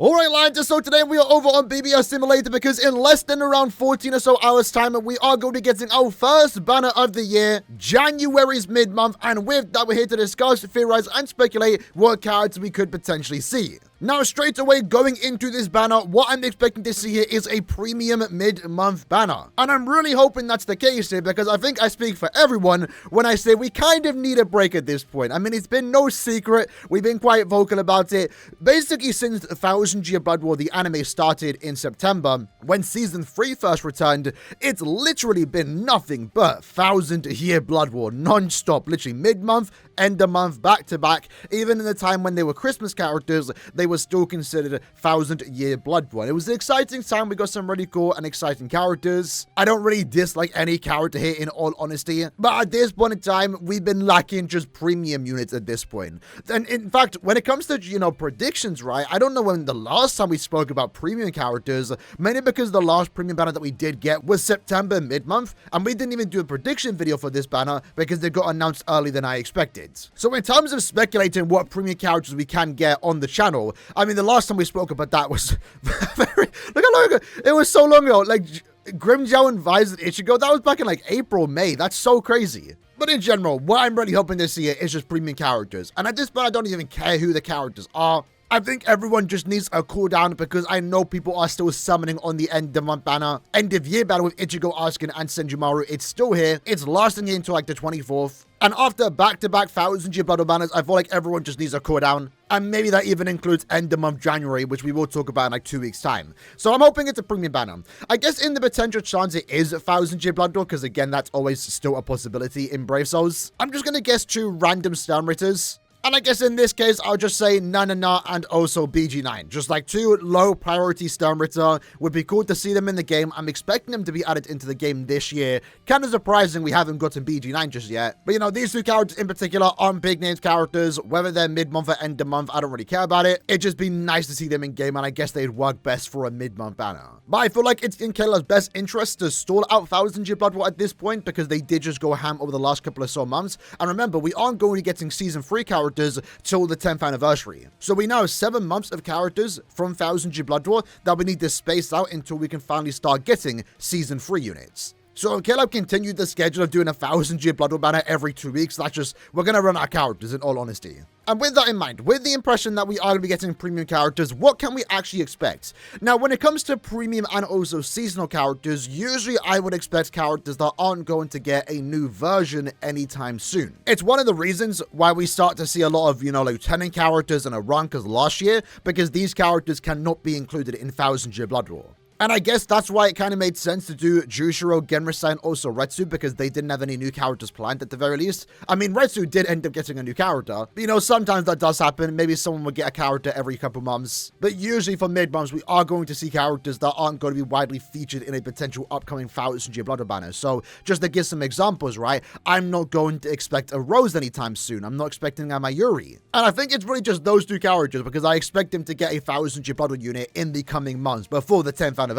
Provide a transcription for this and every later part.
Alright, lads, so today we are over on BBS Simulator because in less than around 14 or so hours time, we are going to be getting our first banner of the year, January's mid-month, and with that we're here to discuss, theorize, and speculate what cards we could potentially see. Now, straight away, going into this banner, what I'm expecting to see here is a premium mid-month banner. And I'm really hoping that's the case here because I think I speak for everyone when I say we kind of need a break at this point. I mean, it's been no secret. We've been quite vocal about it. Basically, since 1000 Year Blood War, the anime started in September, when Season 3 first returned, it's literally been nothing but 1000 Year Blood War, non-stop, literally mid-month, end of month, back-to-back. Even in the time when they were Christmas characters, they were still considered 1000 Year Blood War. It was an exciting time. We got some really cool and exciting characters. I don't really dislike any character here, in all honesty, but at this point in time, we've been lacking just premium units at this point. And in fact, when it comes to, predictions, right, I don't know when the last time we spoke about premium characters, mainly because the last premium banner that we did get was September mid-month, and we didn't even do a prediction video for this banner because they got announced earlier than I expected. So in terms of speculating what premium characters we can get on the channel, I mean, the last time we spoke about that was look how long ago, it was so long ago, like Grimmjow and Visor Ichigo, that was back in like April, May, that's so crazy. But in general, what I'm really hoping to see here is just premium characters, and at this point I don't even care who the characters are. I think everyone just needs a cooldown because I know people are still summoning on the end of month banner. End of year battle with Ichigo, Asuka, and Senjumaru. It's still here. It's lasting here until like the 24th. And after back-to-back 1000 Year Blood War banners, I feel like everyone just needs a cooldown. And maybe that even includes end of month January, which we will talk about in like 2 weeks' time. So I'm hoping it's a premium banner. I guess in the potential chance it is 1000 Year Blood War, because again, that's always still a possibility in Brave Souls. I'm just going to guess 2 random Sternritters. And I guess in this case, I'll just say Nanana and also BG9. Just like 2 low priority Sternritter. Would be cool to see them in the game. I'm expecting them to be added into the game this year. Kind of surprising we haven't gotten BG9 just yet. But these 2 characters in particular aren't big named characters. Whether they're mid-month or end of month, I don't really care about it. It'd just be nice to see them in game, and I guess they'd work best for a mid-month banner. But I feel like it's in Kayla's best interest to stall out 1000 Year Blood War at this point because they did just go ham over the last couple of so months. And remember, we aren't going to be getting Season 3 characters till the 10th anniversary. So we now have 7 months of characters from 1000 Year Blood War that we need to space out until we can finally start getting Season 3 units. So Caleb continued the schedule of doing a 1000 Year Blood War banner every 2 weeks. That's just, we're going to run out of characters in all honesty. And with that in mind, with the impression that we are going to be getting premium characters, what can we actually expect? Now, when it comes to premium and also seasonal characters, usually I would expect characters that aren't going to get a new version anytime soon. It's one of the reasons why we start to see a lot of, lieutenant characters and Aarankers last year, because these characters cannot be included in 1000 Year Blood War. And I guess that's why it kind of made sense to do Jushiro, Genrisai, and also Retsu, because they didn't have any new characters planned at the very least. I mean, Retsu did end up getting a new character. But, sometimes that does happen. Maybe someone will get a character every couple months. But usually for mid-months, we are going to see characters that aren't going to be widely featured in a potential upcoming 1000 Year Blood War banner. So just to give some examples, right? I'm not going to expect a Rose anytime soon. I'm not expecting a Mayuri. And I think it's really just those 2 characters because I expect them to get a 1000 Year Blood War unit in the coming months before the 10th anniversary.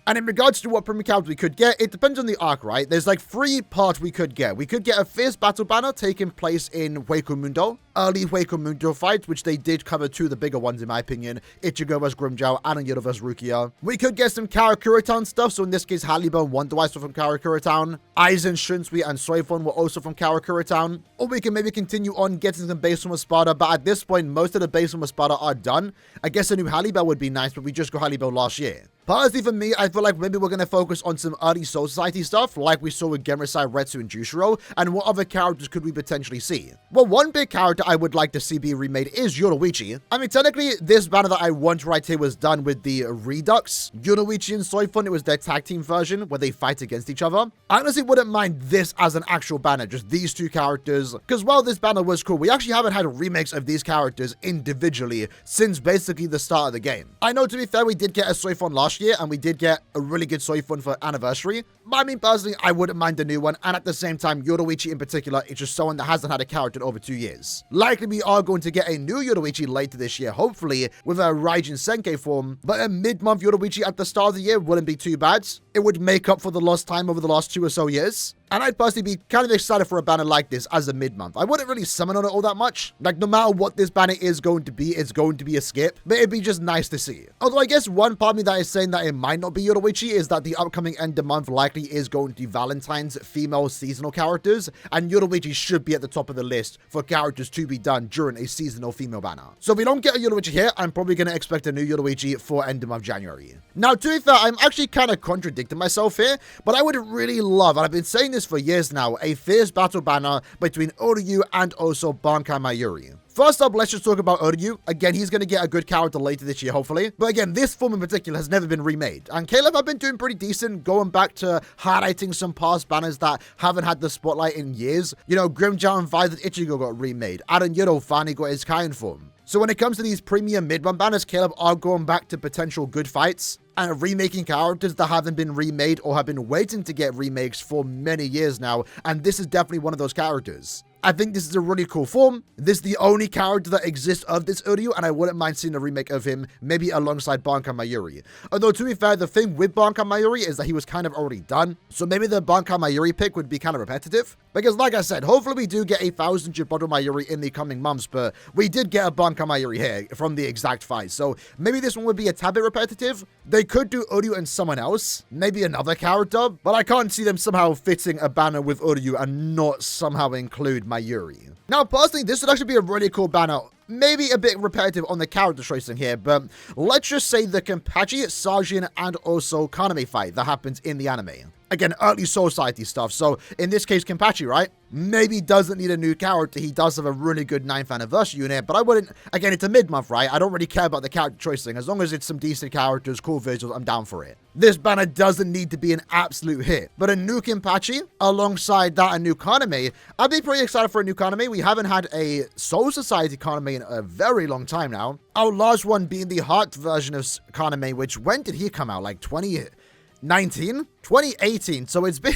And in regards to what premium characters we could get, it depends on the arc, right? There's like 3 parts we could get. We could get a fierce battle banner taking place in Hueco Mundo, early Hueco Mundo fights, which they did cover 2 of the bigger ones in my opinion, Ichigo vs Grimmjow, Aaroniero vs Rukia. We could get some Karakura Town stuff, so in this case, Haliba and Wonder Wise were from Karakura Town, Aizen, Shunsui, and Soifon were also from Karakura Town. Or we can maybe continue on getting some base from Espada, but at this point, most of the base from Espada are done. I guess a new Haliba would be nice, but we just got Haliba last year. Personally, for me, I feel like maybe we're going to focus on some early Soul Society stuff, like we saw with Genrisai, Retsu, and Jushiro, and what other characters could we potentially see? Well, one big character I would like to see be remade is Yoruichi. I mean, technically, this banner that I want right here was done with the Redux. Yoruichi and Soifon, it was their tag team version, where they fight against each other. I honestly wouldn't mind this as an actual banner, just these 2 characters, because while this banner was cool, we actually haven't had remakes of these characters individually since basically the start of the game. I know, to be fair, we did get a Soifon last year, and we did get a really good Soifon for anniversary, But I mean, personally, I wouldn't mind the new one, and at the same time, Yoruichi in particular is just someone that hasn't had a character in over 2 years. Likely we are going to get a new Yoruichi later this year, hopefully, with a Raijin Senkai form, but a mid-month Yoruichi at the start of the year wouldn't be too bad. It would make up for the lost time over the last 2 or so years. And I'd personally be kind of excited for a banner like this as a mid-month. I wouldn't really summon on it all that much. Like, no matter what this banner is going to be, it's going to be a skip. But it'd be just nice to see. Although I guess one part of me that is saying that it might not be Yoruichi is that the upcoming end of month likely is going to be Valentine's female seasonal characters. And Yoruichi should be at the top of the list for characters to be done during a seasonal female banner. So if we don't get a Yoruichi here, I'm probably going to expect a new Yoruichi for end of month January. Now, to be fair, I'm actually kind of contradicting myself here. But I would really love, and I've been saying this for years now, a fierce battle banner between Oryu and also Bankai Mayuri. First up, let's just talk about Oryu. Again, he's going to get a good character later this year, hopefully. But again, this form in particular has never been remade. And Caleb have been doing pretty decent, going back to highlighting some past banners that haven't had the spotlight in years. You know, Grimmjow and Violet Ichigo got remade. Aaroniero finally got his Kain form. So when it comes to these premium mid-month banners, Caleb are going back to potential good fights and remaking characters that haven't been remade or have been waiting to get remakes for many years now. And this is definitely one of those characters. I think this is a really cool form. This is the only character that exists of this Uryu, and I wouldn't mind seeing a remake of him, maybe alongside Bankai Mayuri. Although, to be fair, the thing with Bankai Mayuri is that he was kind of already done, so maybe the Bankai Mayuri pick would be kind of repetitive. Because, like I said, hopefully we do get a 1000 bottle Mayuri in the coming months, but we did get a Bankai Mayuri here from the exact fight, so maybe this one would be a tad bit repetitive. They could do Uryu and someone else, maybe another character, but I can't see them somehow fitting a banner with Uryu and not somehow include Mayuri. Now, personally, this would actually be a really cool banner. Maybe a bit repetitive on the character choicing here, but let's just say the Kenpachi, Sajin, and also Kaname fight that happens in the anime. Again, early Soul Society stuff, so in this case, Kenpachi, right? Maybe doesn't need a new character. He does have a really good 9th anniversary unit, but I wouldn't, again, it's a mid-month, right? I don't really care about the character choicing. As long as it's some decent characters, cool visuals, I'm down for it. This banner doesn't need to be an absolute hit, but a new Kenpachi, alongside that, a new Kaname, I'd be pretty excited for a new Kaname. We haven't had a Soul Society Kaname in a very long time now. Our last one being the Heart version of Kaname, which, when did he come out? Like 2018, so it's been,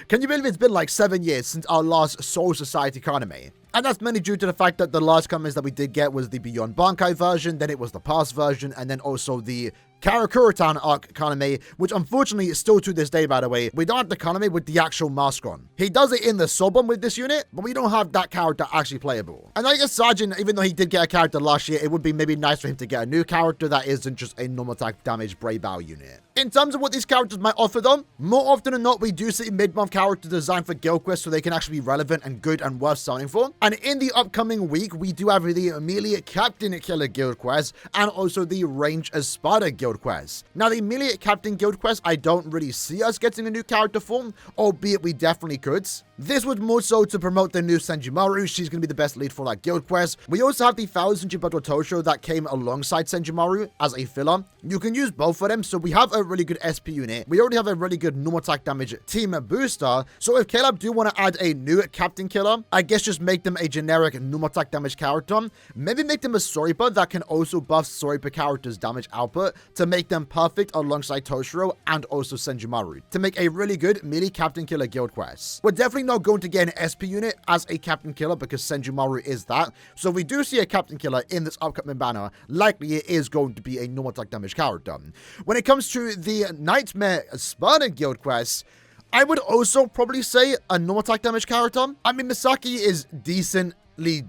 can you believe it's been like 7 years since our last Soul Society Kaname? And that's mainly due to the fact that the last Kanames that we did get was the Beyond Bankai version, then it was the past version, and then also the Karakura-tan arc Kaname, which unfortunately still to this day, by the way, we don't have the Kaname with the actual mask on. He does it in the Sobon with this unit, but we don't have that character actually playable. And I guess Sajin, even though he did get a character last year, it would be maybe nice for him to get a new character that isn't just a normal attack damage Brave Bow unit. In terms of what these characters might offer though, more often than not, we do see mid-month characters designed for Guild Quest so they can actually be relevant and good and worth summoning for. And in the upcoming week, we do have the Immediate Captain Killer Guild Quest and also the Range Espada Guild Quest. Now, the Immediate Captain Guild Quest, I don't really see us getting a new character form, albeit we definitely could. This was more so to promote the new Senjumaru. She's going to be the best lead for that guild quest. We also have the 1000 Jibato Tosho that came alongside Senjumaru as a filler. You can use both of them, so we have a really good SP unit. We already have a really good normal attack damage team booster. So if Caleb do want to add a new Captain Killer, I guess just make them a generic normal attack damage character. Maybe make them a Soripa that can also buff Soripa characters' damage output to make them perfect alongside Toshiro and also Senjumaru to make a really good melee Captain Killer guild quest. We're definitely not going to get an SP unit as a Captain Killer because Senjumaru is that. So if we do see a Captain Killer in this upcoming banner, likely it is going to be a normal attack damage character. When it comes to the Nightmare Spartan guild quest, I would also probably say a normal attack damage character. I mean, Misaki is decently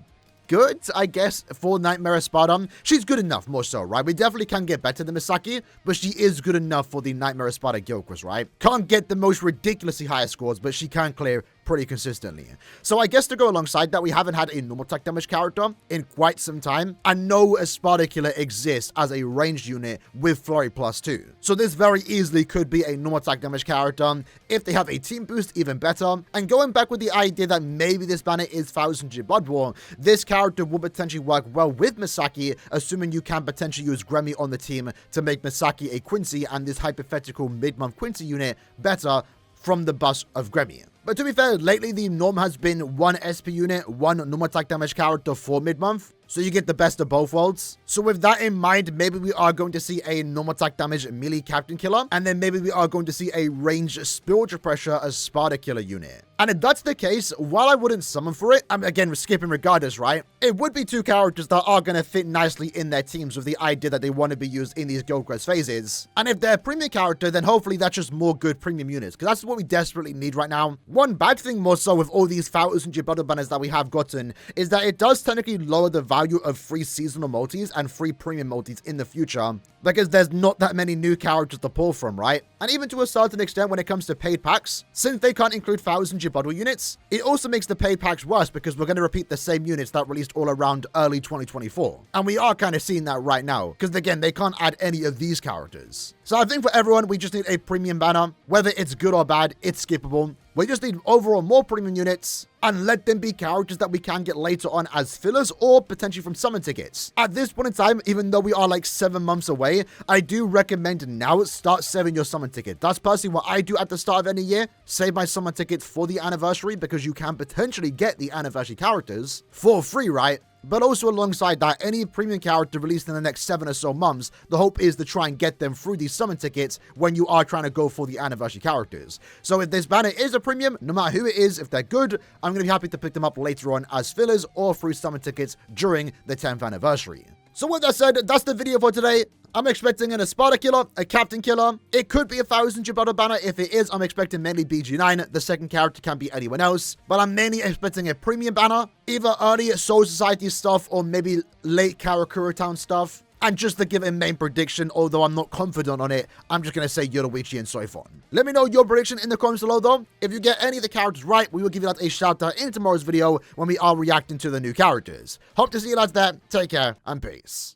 good, I guess, for Nightmare Espada. She's good enough, more so, right? We definitely can get better than Misaki, but she is good enough for the Nightmare Espada guild quest, right? Can't get the most ridiculously high scores, but she can clear pretty consistently. So I guess to go alongside that, we haven't had a normal attack damage character in quite some time, and no Espada Killer exists as a ranged unit with Flurry +2. So this very easily could be a normal attack damage character. If they have a team boost, even better. And going back with the idea that maybe this banner is 1000 Blood War, this character will potentially work well with Misaki, assuming you can potentially use Gremmy on the team to make Misaki a Quincy and this hypothetical mid-month Quincy unit better from the bust of Gremmy. But to be fair, lately the norm has been one SP unit, one normal attack damage character for mid-month. So you get the best of both worlds. So with that in mind, maybe we are going to see a normal attack damage melee Captain Killer, and then maybe we are going to see a ranged spiritual pressure as Sparta Killer unit. And if that's the case, while I wouldn't summon for it, I'm again skipping regardless, right? It would be two characters that are going to fit nicely in their teams with the idea that they want to be used in these Gold Quest phases. And if they're a premium character, then hopefully that's just more good premium units, because that's what we desperately need right now. One bad thing more so with all these 1,000 battle banners that we have gotten is that it does technically lower the value of free seasonal multis and free premium multis in the future, because there's not that many new characters to pull from, right? And even to a certain extent when it comes to paid packs, since they can't include 1,000 bottle units, it also makes the paid packs worse because we're going to repeat the same units that released all around early 2024. And we are kind of seeing that right now, because again, they can't add any of these characters. So I think for everyone, we just need a premium banner. Whether it's good or bad, it's skippable. We just need overall more premium units and let them be characters that we can get later on as fillers or potentially from summon tickets. At this point in time, even though we are like 7 months away, I do recommend now start saving your summon ticket. That's personally what I do at the start of any year. Save my summon tickets for the anniversary because you can potentially get the anniversary characters for free, right? But also alongside that, any premium character released in the next 7 or so months, the hope is to try and get them through these summon tickets when you are trying to go for the anniversary characters. So if this banner is a premium, no matter who it is, if they're good, I'm going to be happy to pick them up later on as fillers or through summon tickets during the 10th anniversary. So with that said, that's the video for today. I'm expecting an Sparta Killer, a Captain Killer. It could be a 1,000 battle banner. If it is, I'm expecting mainly BG9. The second character can be anyone else. But I'm mainly expecting a premium banner, either early Soul Society stuff or maybe late Karakura Town stuff. And just to give a main prediction, although I'm not confident on it, I'm just going to say Yoruichi and Soifon. Let me know your prediction in the comments below though. If you get any of the characters right, we will give you that a shout out in tomorrow's video when we are reacting to the new characters. Hope to see you lads there. Take care and peace.